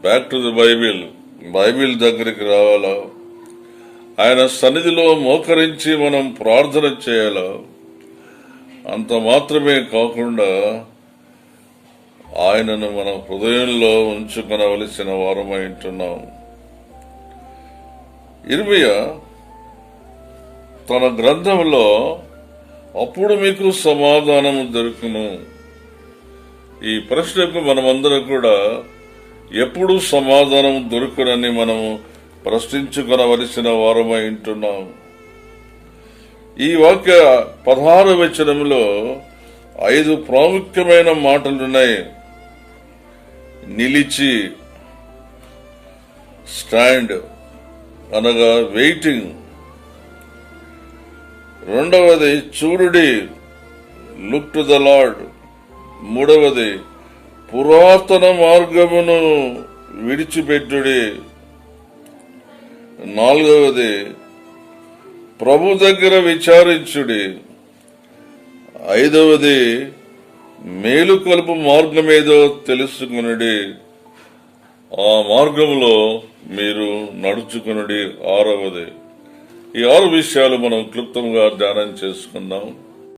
Back to the Bible దగ్గరికి రావాలా, ఆయన సన్నిధిలో మోకరించి మనం ప్రార్థన చేయాలా. అంత మాత్రమే కాకుండా ఆయనను మన హృదయంలో ఉంచుకొనవలసిన వారమై ఉంటున్నాం. ఇర్మియా తన గ్రంథంలో అప్పుడు మీకు సమాధానము దొరుకును, ఈ ప్రశ్నకు మనమందరం కూడా ఎప్పుడు సమాధానం దొరుకునని మనము ప్రశ్నించుకొనవలసిన వారమై ఉంటున్నాం. ఈ వాక్య 16వ వచనంలో 5 ప్రాముఖ్యమైన మాటలున్నాయి. నిలిచి, స్టాండ్ అనగా వెయిటింగ్. రెండవది చూడుడి, లుక్ టు ద లార్డ్. మూడవది పురాతన మార్గమును విడిచిపెట్టుడి. నాలుగవది ప్రభు దగ్గర విచారించుడి. ఐదవది మేలుకొలుపు మార్గమేదో తెలుసుకునుడి, ఆ మార్గంలో మీరు నడుచుకునుడి. ఆరవది. ఈ 6 విషయాలు మనం క్లుప్తంగా ధ్యానం చేసుకుందాం.